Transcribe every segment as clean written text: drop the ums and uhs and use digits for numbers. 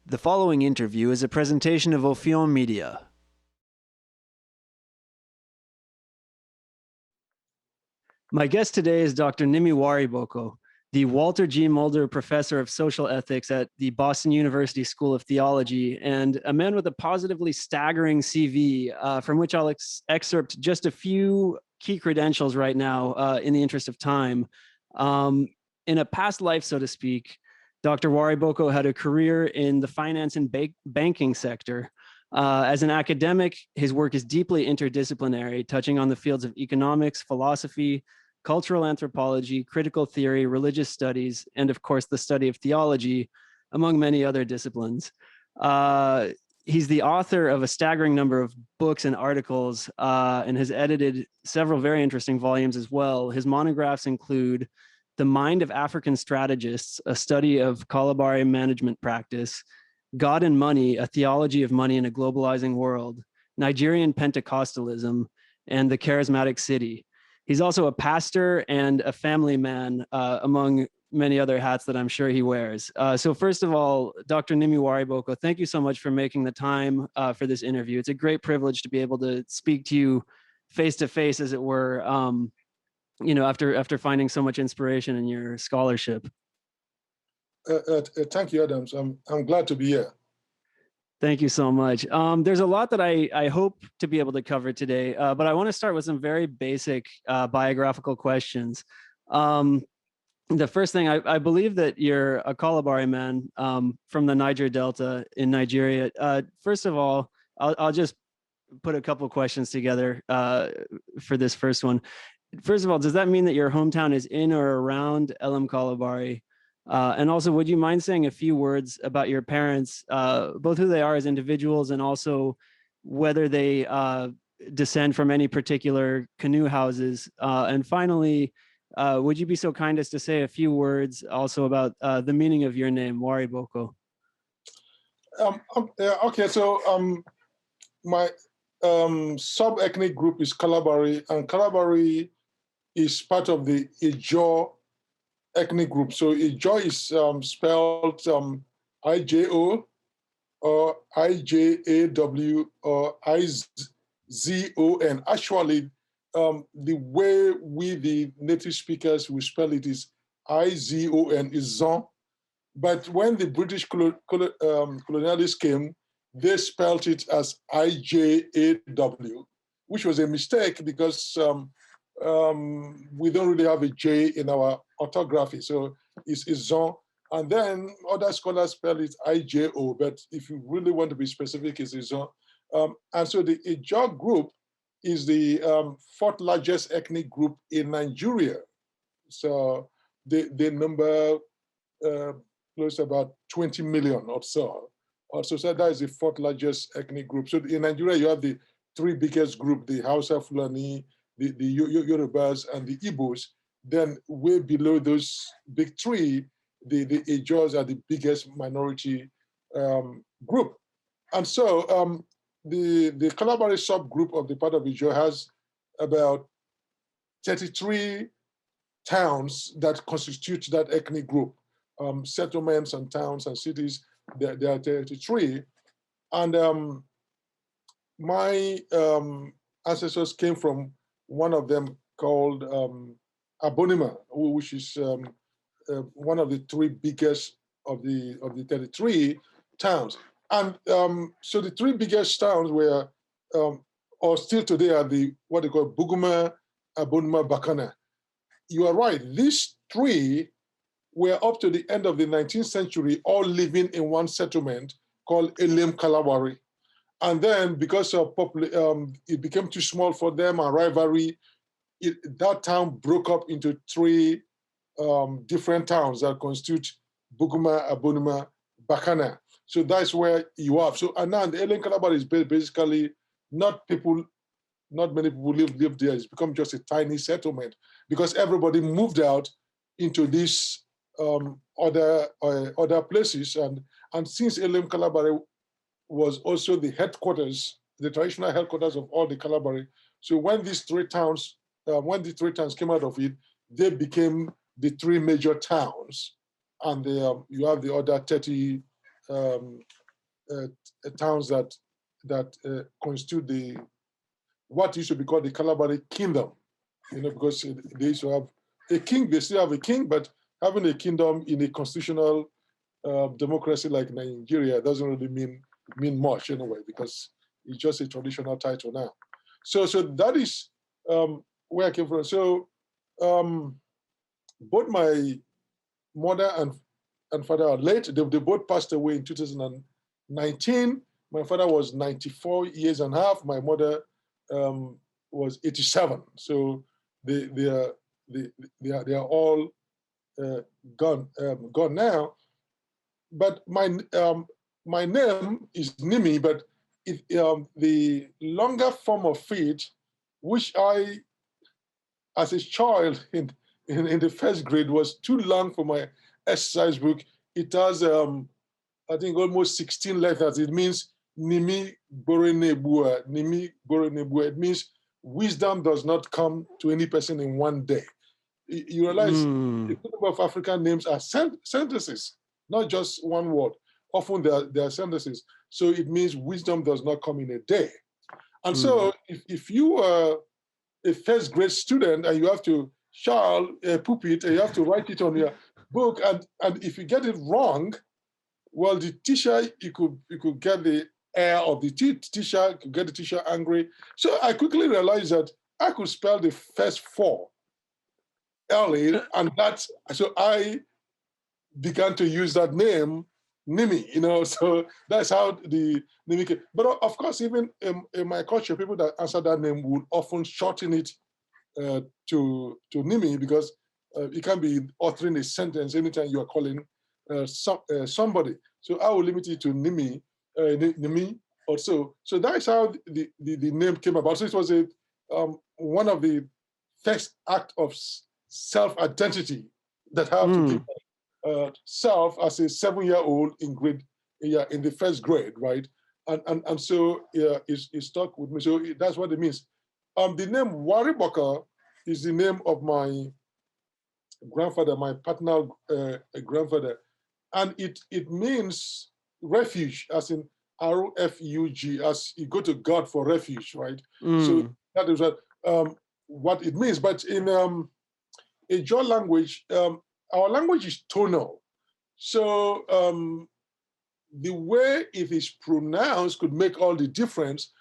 The following interview is a presentation of Ofiɔ Media. My guest today is Dr. Nimi Wariboko, the Walter G. Muelder Professor of Social Ethics at the Boston University School of Theology, and a man with a positively staggering CV, from which I'll excerpt just a few key credentials right now in the interest of time. In a past life, so to speak, Dr. Wariboko had a career in the finance and banking sector. As an academic, his work is deeply interdisciplinary, touching on the fields of economics, philosophy, cultural anthropology, critical theory, religious studies, and of course, the study of theology, among many other disciplines. He's the author of a staggering number of books and articles and has edited several very interesting volumes as well. His monographs include The Mind of African Strategists, a study of Kalabari management practice, God and Money, a theology of money in a globalizing world, Nigerian Pentecostalism, and the Charismatic City. He's also a pastor and a family man, among many other hats that I'm sure he wears. So first of all, Dr. Nimi Wariboko, thank you so much for making the time for this interview. It's a great privilege to be able to speak to you face to face, as it were, after finding so much inspiration in your scholarship. Thank you, Adams. I'm glad to be here. Thank you so much. There's a lot that I hope to be able to cover today, but I want to start with some very basic biographical questions. The first thing, I believe that you're a Kalabari man from the Niger Delta in Nigeria. First of all, I'll just put a couple questions together for this first one. First of all, does that mean that your hometown is in or around Elam Kalabari? And also, would you mind saying a few words about your parents, both who they are as individuals and also whether they descend from any particular canoe houses? And finally, would you be so kind as to say a few words also about the meaning of your name, Wariboko? Okay, so my sub-ethnic group is Kalabari, and Kalabari is part of the Ijaw ethnic group. So Ijaw is spelled I-J-O or I-J-A-W or I-Z-O-N. Actually, the way we, the native speakers, will spell it is I-Z-O-N, is Zon. But when the British colonialists came, they spelled it as I-J-A-W, which was a mistake because we don't really have a J in our orthography, so it's Zon. And then other scholars spell it I-J-O, but if you really want to be specific, it's Zon. And so the Ijaw group is the fourth largest ethnic group in Nigeria. So they number close to about 20 million or so. So that is the fourth largest ethnic group. So in Nigeria, you have the three biggest group, the Hausa, Fulani, the Yorubas, and the Igbos. Then way below those big three, the Ijaws are the biggest minority group. And so the Kalabari subgroup of the part of Ijaw has about 33 towns that constitute that ethnic group. Settlements and towns and cities, there are 33. And my ancestors came from one of them called Abonima, which is one of the three biggest of the 33 towns. And so the three biggest towns were, or still today, are what they call Buguma, Abonima, Bakana. You are right, these three were up to the end of the 19th century all living in one settlement called Elam Kalabari. And then because of it became too small for them and rivalry, that town broke up into three different towns that constitute Buguma, Abonima, Bakana. So that's where you are. So and now the Elam Kalabari is basically not many people live there. It's become just a tiny settlement because everybody moved out into these other places. And since Elam Kalabari was also the headquarters, the traditional headquarters of all the Kalabari. So when these three towns came out of it, they became the three major towns. And you have the other 30 towns that constitute what used to be called the Kalabari Kingdom. Because they used to have a king. They still have a king, but having a kingdom in a constitutional democracy like Nigeria doesn't really mean much anyway, because it's just a traditional title now. So that is where I came from. So both my mother and father are late. They both passed away in 2019. My father was 94 years and a half. My mother was 87. So they are all gone now. But my name is Nimi, but the longer form of it, which I, as a child in the first grade, was too long for my exercise book. It has, I think, almost 16 letters. It means Nimi Borenebua. Nimi Borenebua. It means wisdom does not come to any person in one day. You realize the number of African names are sentences, not just one word. Often they are sentences. So it means wisdom does not come in a day. And so if you are a first grade student and you have to poop it and you have to write it on your book, and if you get it wrong, well, the teacher, you could get the air of the teacher, could get the teacher angry. So I quickly realized that I could spell the first four early, and so I began to use that name, Nimi, so that's how the Nimi came. But of course, even in my culture, people that answer that name would often shorten it to Nimi, because it can be authoring a sentence anytime you are calling somebody. So I will limit it to Nimi, Nimi also. So that's how the name came about. So it was one of the first act of self-identity that I have to give self as a 7-year-old in the first grade, right? And so it stuck with me. So that's what it means. The name Wariboko is the name of my grandfather, my paternal grandfather, and it means refuge, as in RFUG, as you go to God for refuge, right? So that is what it means. But in Ijaw language, our language is tonal. So the way it is pronounced could make all the difference.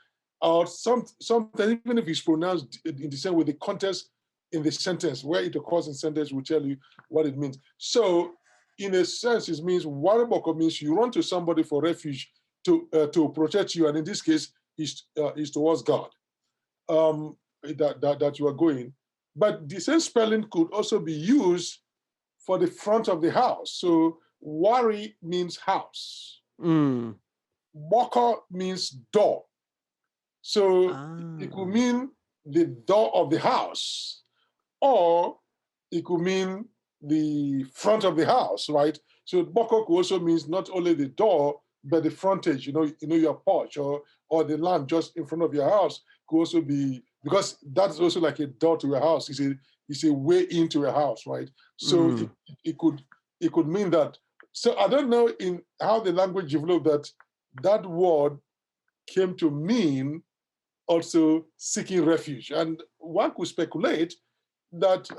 Or sometimes, even if it's pronounced in the same way, the context in the sentence, where it occurs in sentence, will tell you what it means. So in a sense, it means Wariboko means you run to somebody for refuge to protect you. And in this case, is towards God that you are going. But the same spelling could also be used for the front of the house. So Wari means house. Boko means door. So it could mean the door of the house, or it could mean the front of the house, right? So Boko also means not only the door, but the frontage, your porch or the land just in front of your house could also be, because that's also like a door to a house. It's a way into a house, right? So it could mean that. So I don't know in how the language developed that word came to mean also seeking refuge. And one could speculate that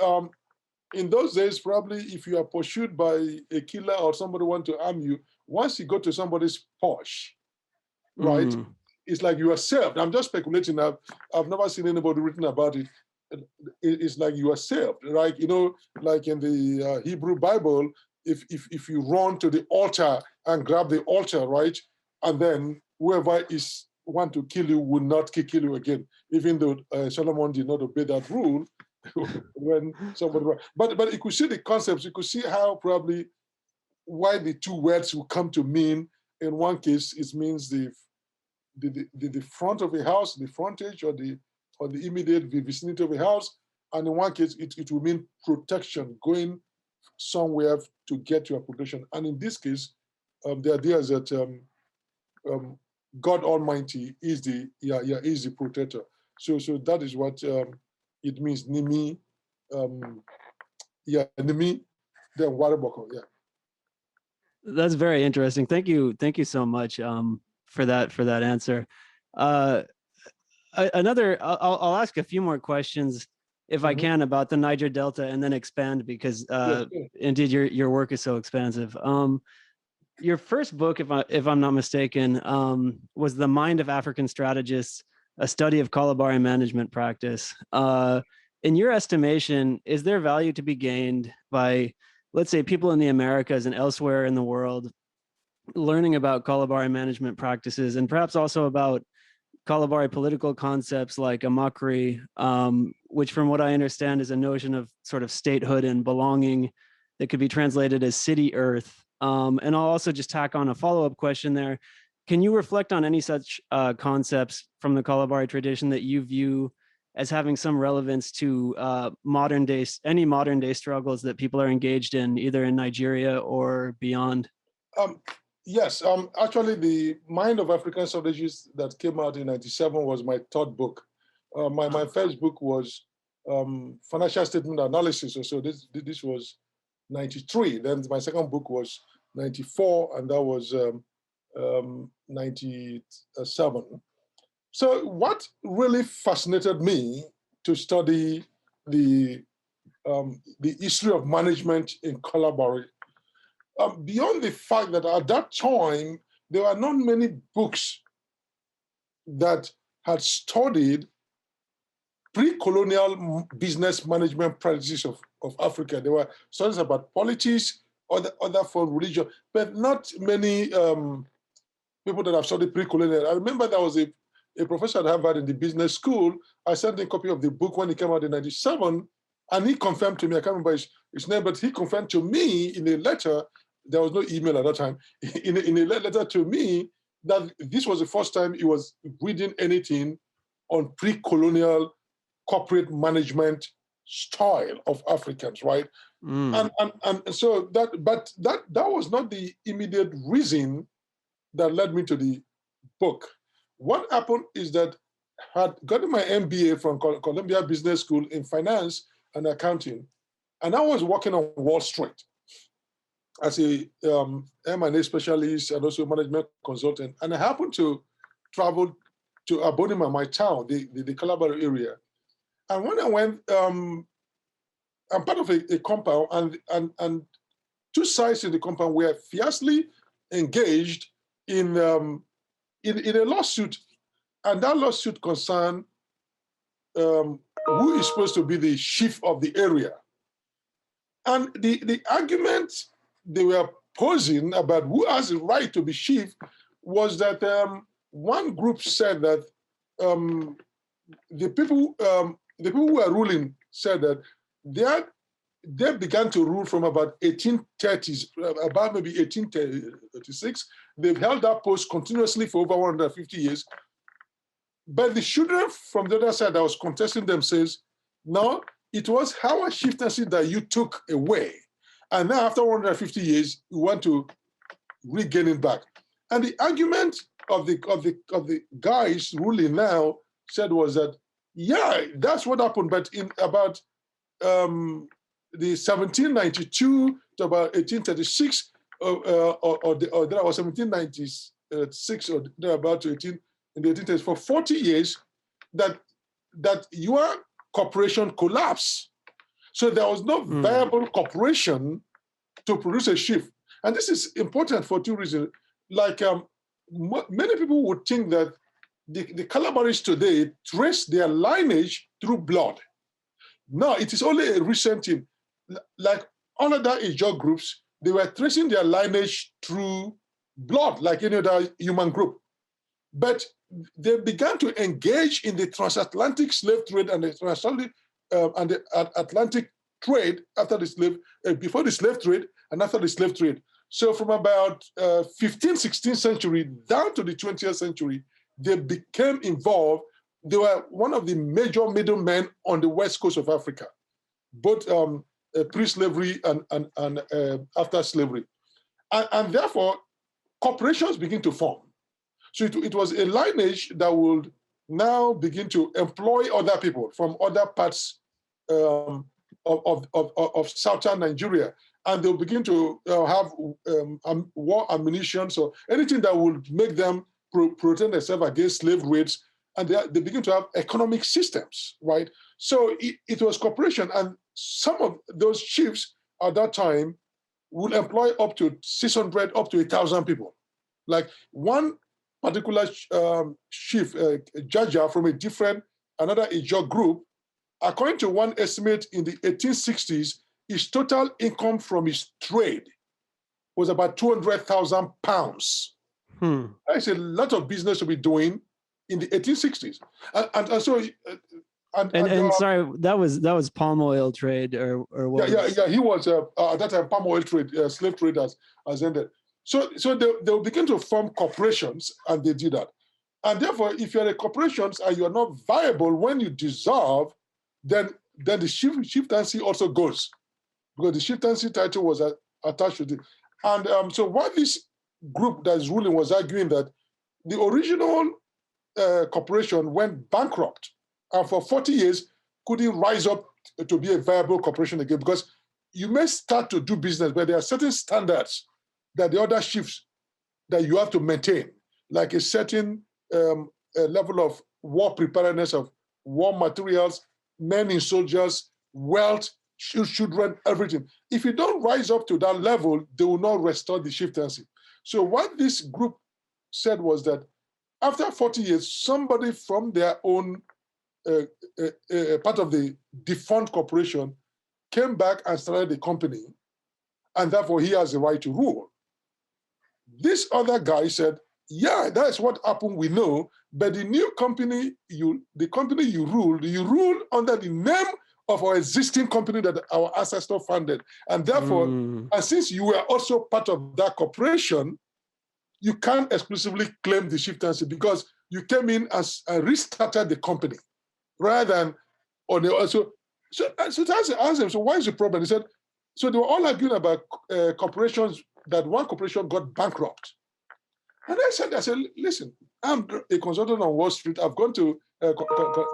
in those days, probably if you are pursued by a killer or somebody want to harm you, once you go to somebody's porch, right, it's like you are saved. I'm just speculating. I've never seen anybody written about it. It's like you are saved, right? Like in the Hebrew Bible, if you run to the altar and grab the altar, right, and then whoever is want to kill you will not kill you again, even though Solomon did not obey that rule when somebody. But you could see the concepts. You could see how probably why the two words will come to mean. In one case, it means the front of a house, the frontage, or the immediate vicinity of a house, and in one case, it will mean protection, going somewhere to get your protection. And in this case, the idea is that God Almighty is the protector. So that is what it means. Nimi, Nimi, then Wariboko, yeah. That's very interesting. Thank you. Thank you so much for that answer. Uh, I'll ask a few more questions if I Mhm. can about the Niger Delta and then expand because Yes, yes. indeed your work is so expansive. Your first book, if I'm not mistaken, was The Mind of African Strategists, a study of Kalabari management practice. In your estimation, is there value to be gained by, let's say, people in the Americas and elsewhere in the world learning about Kalabari management practices and perhaps also about Kalabari political concepts like Amakri, which, from what I understand, is a notion of sort of statehood and belonging that could be translated as city earth. And I'll also just tack on a follow-up question there. Can you reflect on any such concepts from the Kalabari tradition that you view as having some relevance to any modern day struggles that people are engaged in, either in Nigeria or beyond? Um, yes, actually, the Mind of African Strategists that came out in '97 was my third book. My first book was Financial Statement Analysis, so this was '93. Then my second book was '94, and that was '97. So what really fascinated me to study the history of management in Kalabari, beyond the fact that at that time, there were not many books that had studied pre-colonial business management practices of Africa. There were studies about politics, other form religion, but not many people that have studied pre-colonial. I remember there was a professor at Harvard in the business school. I sent him a copy of the book when it came out in '97, and he confirmed to me, I can't remember his name, but he confirmed to me in a letter, there was no email at that time, in a letter to me, that this was the first time he was reading anything on pre-colonial corporate management style of Africans, right? Mm. And so that was not the immediate reason that led me to the book. What happened is that I had gotten my MBA from Columbia Business School in finance and accounting, and I was working on Wall Street as a M&A specialist and also management consultant. And I happened to travel to Abonima, my town, the Kalabari area. And when I went, I'm part of a compound, and two sides in the compound were fiercely engaged in a lawsuit, and that lawsuit concerned who is supposed to be the chief of the area. And the argument they were posing about who has the right to be chief was that one group said that the people who were ruling said that they began to rule from about 1830s, about maybe 1836. They've held that post continuously for over 150 years. But the children from the other side that was contesting them says, no, it was our chieftaincy that you took away. And now after 150 years, we want to regain it back. And the argument of the guys ruling now said was that, yeah, that's what happened. But in about the 1792 to about 1836, or there was 1796 or thereabout to 18 in the 1830s, for 40 years, that your corporation collapsed. So there was no viable corporation to produce a chief. And this is important for two reasons. Like many people would think that the Calabaris today trace their lineage through blood. No, it is only a recent thing. Like all other Ijaw groups, they were tracing their lineage through blood, like any other human group. But they began to engage in the transatlantic slave trade and the Atlantic trade after the slave, before the slave trade and after the slave trade. So from about 15th, 16th century down to the 20th century, they became involved. They were one of the major middlemen on the west coast of Africa, both pre-slavery and after slavery. And therefore, corporations begin to form. So it was a lineage that would now begin to employ other people from other parts of southern Nigeria. and they'll begin to have war ammunition, so anything that would make them protect themselves against slave raids, and they begin to have economic systems, right? So it was cooperation, and some of those chiefs at that time would employ up to 600, up to 1,000 people. Like one particular chief, Jaja from another Ijaw group, according to one estimate in the 1860s, his total income from his trade was about 200,000 pounds. That's a lot of business to be doing in the 1860s. And so... sorry, that was palm oil trade or what? Yeah. He was at that time palm oil trade, slave trade has ended. So they'll begin to form corporations, and they did that. And therefore, if you're a corporation and you're not viable when you dissolve, then the chieftaincy also goes, because the chieftaincy title was attached to it. And so what this group that's ruling was arguing that the original corporation went bankrupt, and for 40 years couldn't rise up to be a viable corporation again, because you may start to do business, but there are certain standards that the other chiefs that you have to maintain, like a certain level of war preparedness, of war materials, men in soldiers, wealth, children, everything. If you don't rise up to that level, they will not restore the chieftaincy. So what this group said was that after 40 years, somebody from their own part of the defunct corporation came back and started the company, and therefore he has the right to rule. This other guy said, yeah, that's what happened, we know, but the new company, the company you rule under the name of our existing company that our ancestor founded. And therefore, and since you were also part of that corporation, you can't exclusively claim the chieftaincy because you came in as and restarted the company rather than on the also. So that's the answer. So why is the problem? He said, so they were all arguing about corporations, that one corporation got bankrupt. And I said, listen, I'm a consultant on Wall Street. I've gone to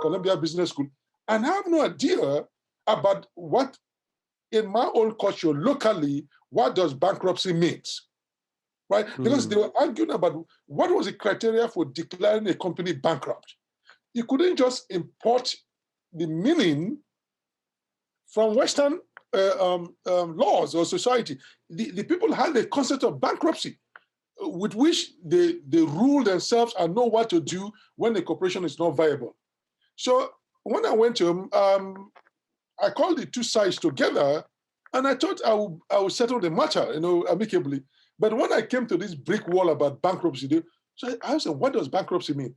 Columbia Business School, and I have no idea about what, in my own culture, locally, what does bankruptcy means, right? Because they were arguing about what was the criteria for declaring a company bankrupt. You couldn't just import the meaning from Western laws or society. The people had the concept of bankruptcy, with which they rule themselves and know what to do when the corporation is not viable. So when I went to him, I called the two sides together, and I thought I would settle the matter, amicably. But when I came to this brick wall about bankruptcy, so I asked them, what does bankruptcy mean?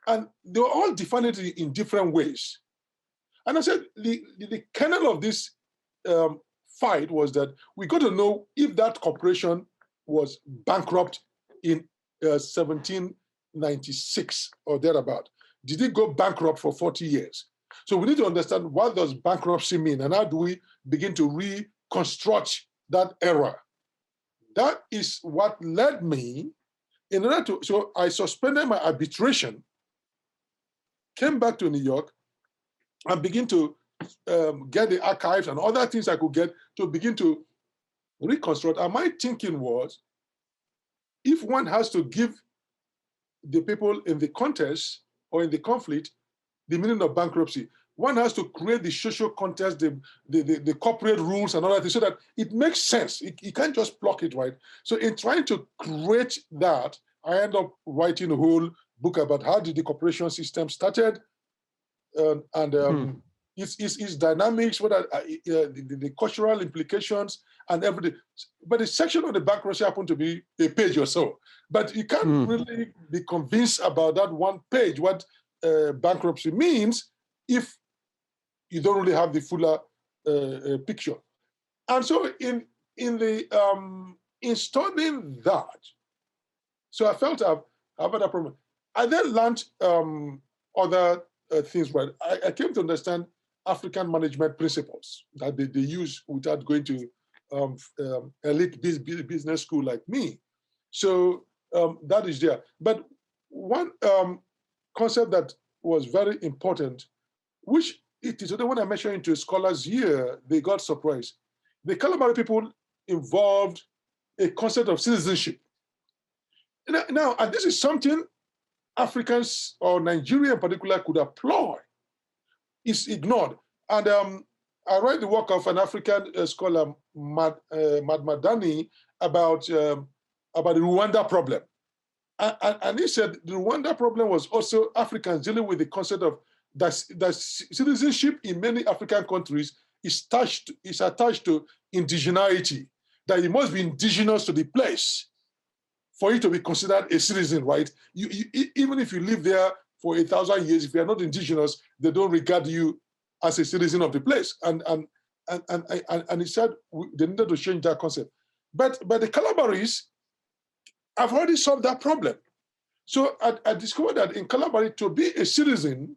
And they were all defining it in different ways. And I said, the kernel of this fight was that we got to know if that corporation was bankrupt in 1796 or thereabout. Did it go bankrupt for 40 years? So we need to understand, what does bankruptcy mean, and how do we begin to reconstruct that era? That is what led me, so I suspended my arbitration, came back to New York, and begin to get the archives and other things I could get to begin to reconstruct. And my thinking was, if one has to give the people in the contest or in the conflict the meaning of bankruptcy, one has to create the social context, the corporate rules and all that, so that it makes sense. You can't just block it, right? So in trying to create that, I end up writing a whole book about how did the corporation system started, and its dynamics, what are the cultural implications and everything. But the section on the bankruptcy happened to be a page or so. But you can't really be convinced about that one page, what bankruptcy means, if you don't really have the fuller picture. And so in studying that, so I felt I've had a problem. I then learned other things, but I came to understand African management principles that they use without going to elite business school like me. So that is there. But one concept that was very important, which it is when I mentioned it to scholars here, they got surprised. The Kalabari people involved a concept of citizenship. Now, and this is something Africans or Nigeria in particular could applaud. It's ignored. And I read the work of an African scholar, Madani, about the Rwanda problem. And he said the Rwanda problem was also Africans dealing with the concept of that citizenship in many African countries is attached to indigeneity, that you must be indigenous to the place for you to be considered a citizen, right? Even if you live there for 1,000 years, if you are not indigenous, they don't regard you as a citizen of the place. And he said they needed to change that concept. But the Calabaris have already solved that problem. So I discovered that in Kalabari, to be a citizen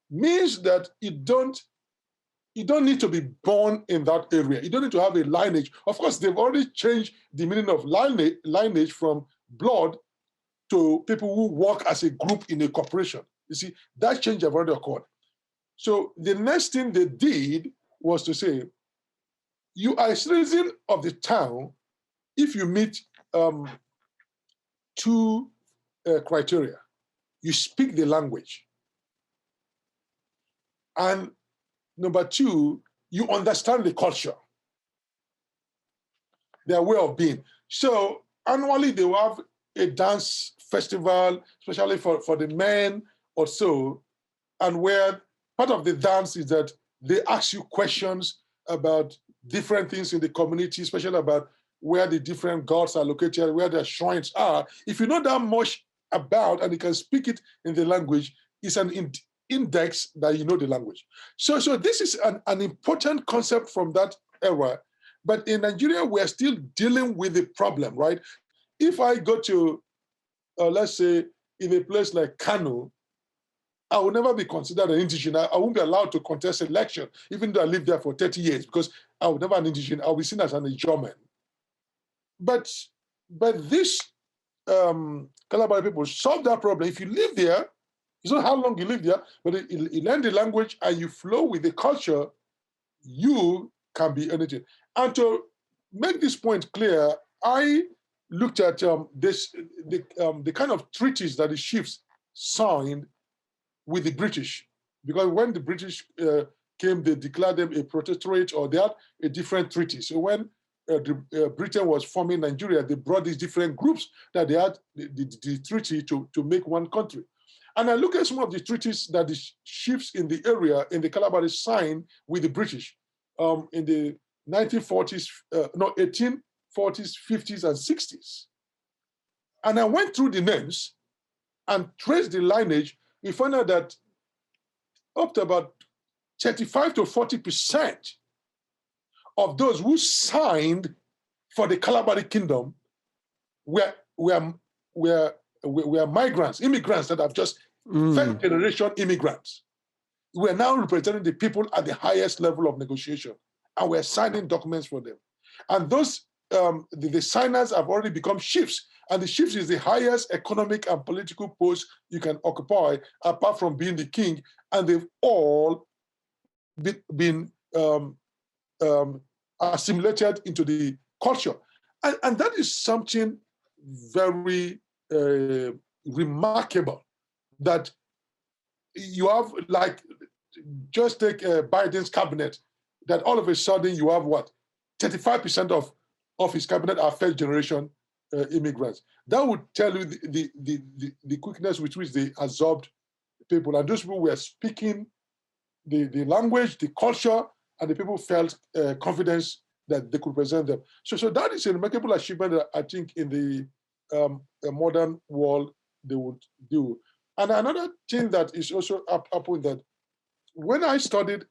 means that you don't need to be born in that area. You don't need to have a lineage. Of course, they've already changed the meaning of lineage from blood to people who work as a group in a corporation. You see, that change have already occurred. So the next thing they did was to say, you are a citizen of the town if you meet two criteria. You speak the language. And number two, you understand the culture, their way of being. So annually they will have a dance festival, especially for the men or so, and where part of the dance is that they ask you questions about different things in the community, especially about where the different gods are located, where their shrines are. If you know that much about and you can speak it in the language, it's an index that you know the language. So this is an important concept from that era. But in Nigeria, we're still dealing with the problem, right? If I go to, let's say, in a place like Kano, I will never be considered an indigenous. I won't be allowed to contest election, even though I lived there for 30 years, because I will never be an indigenous. I'll be seen as an German. But this Kalabari people solve that problem. If you live there, it's not how long you live there, but you learn the language and you flow with the culture, you can be anything. And to make this point clear, I looked at the kind of treaties that the chiefs signed with the British, because when the British came, they declared them a protectorate, or they had a different treaty. So when Britain was forming Nigeria, they brought these different groups that they had the treaty to make one country. And I look at some of the treaties that the chiefs in the area, in the Kalabari, signed with the British in the 1840s, 50s, and 60s. And I went through the names and traced the lineage. We found out that up to about 35 to 40% of those who signed for the Kalabari kingdom were migrants, immigrants that have just third generation immigrants. We're now representing the people at the highest level of negotiation, and we're signing documents for them. And those, the signers have already become chiefs, and the chiefs is the highest economic and political post you can occupy, apart from being the king, and they've all been assimilated into the culture. And that is something very remarkable, that you have, like, just take Biden's cabinet, that all of a sudden you have what, 35% of his cabinet are first generation immigrants. That would tell you the quickness with which they absorbed people, and those people were speaking the language, the culture, and the people felt confidence that they could present them. So that is a remarkable achievement that I think in the modern world they would do. And another thing that is also happened, that when I studied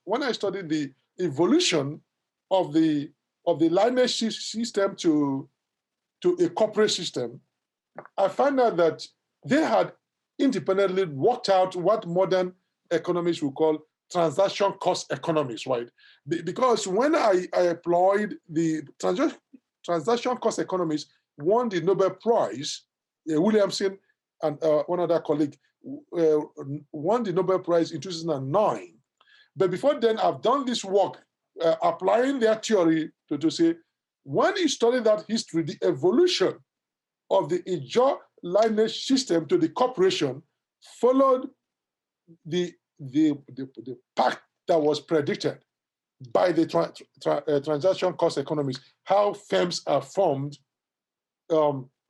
when I studied the evolution of the lineage system to a corporate system, I found out that they had independently worked out what modern economists would call transaction cost economics, right? Because when I employed the transaction cost economics, won the Nobel Prize, Williamson and one other colleague won the Nobel Prize in 2009. But before then, I've done this work applying their theory to say, when you study that history, the evolution of the Ijaw lineage system to the corporation followed the path that was predicted by the transaction cost economics, how firms are formed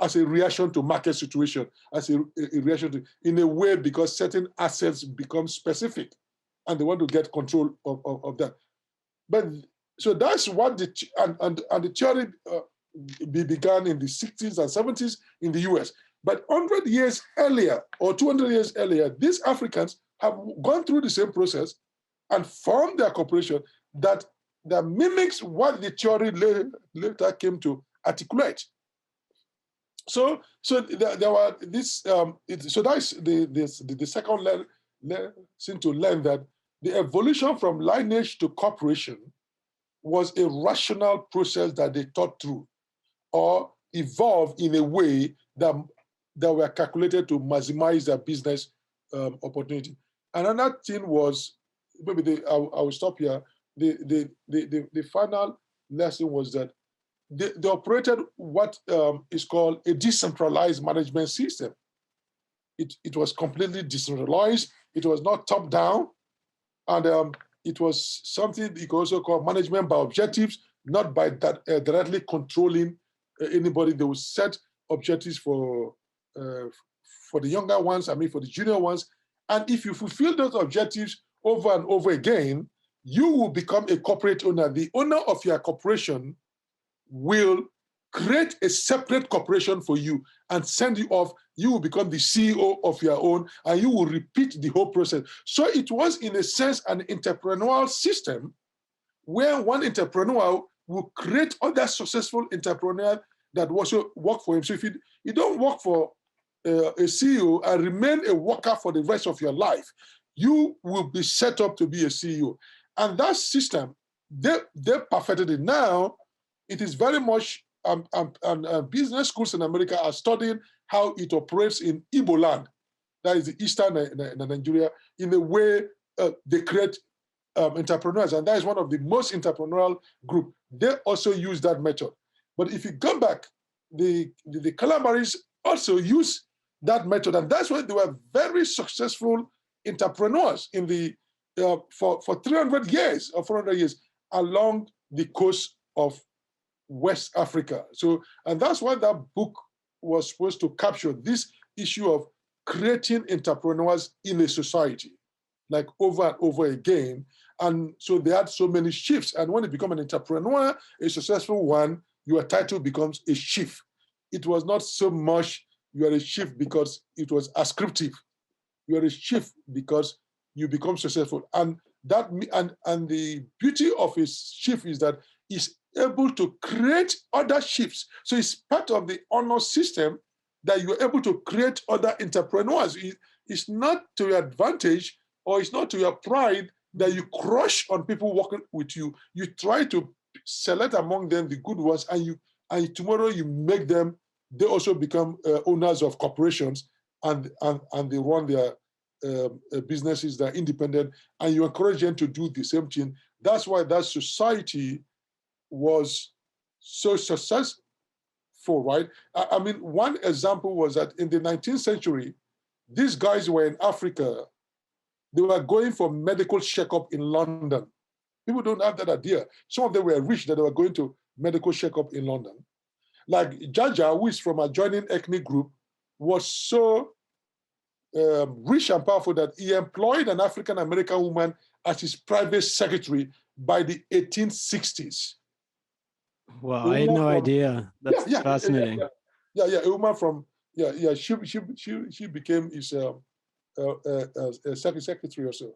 as a reaction to market situation, as a reaction to, in a way, because certain assets become specific and they want to get control of that. But so that's what the theory began in the 60s and 70s in the US. But 100 years earlier or 200 years earlier, these Africans have gone through the same process and formed their corporation that mimics what the theory later came to articulate. So there were this. So that's the second lesson to learn, that the evolution from lineage to corporation was a rational process that they thought through, or evolved in a way that were calculated to maximize their business opportunity. Another thing was, maybe I will stop here. The final lesson was that they operated what is called a decentralized management system. It was completely decentralized. It was not top down, and it was something you could also call management by objectives, not by that directly controlling anybody. They would set objectives for the younger ones, for the junior ones, and if you fulfill those objectives over and over again, you will become a corporate owner. The owner of your corporation will create a separate corporation for you and send you off. You will become the CEO of your own, and you will repeat the whole process. So it was, in a sense, an entrepreneurial system where one entrepreneur will create other successful entrepreneurs that also work for him. So if you don't work for a CEO and remain a worker for the rest of your life, you will be set up to be a CEO. And that system, they perfected it. Now, it is very much, business schools in America are studying how it operates in Igbo land, that is the eastern Nigeria, in a way they create entrepreneurs. And that is one of the most entrepreneurial group. They also use that method. But if you go back, the Kalabaris also use that method. And that's why they were very successful entrepreneurs in the for 300 years or 400 years along the coast of West Africa. So, and that's why that book was supposed to capture this issue of creating entrepreneurs in a society, like over and over again. And so they had so many shifts. And when you become an entrepreneur, a successful one, your title becomes a chief. It was not so much you are a chief because it was ascriptive. You are a chief because you become successful. And that and the beauty of a chief is that he's able to create other chiefs. So it's part of the honor system that you're able to create other entrepreneurs. It's not to your advantage, or it's not to your pride that you crush on people working with you. You try to select among them the good ones, and tomorrow you make them, they also become owners of corporations, and they run their businesses that are independent, and you encourage them to do the same thing. That's why that society was so successful, right? I mean, one example was that in the 19th century, these guys were in Africa. They were going for medical checkup in London. People don't have that idea. Some of them were rich that they were going to medical checkup in London. Like Jaja, who is from an adjoining ethnic group, was so rich and powerful that he employed an African-American woman as his private secretary by the 1860s. Wow, I had no idea. That's fascinating. Yeah, a woman from, she became his secretary or so.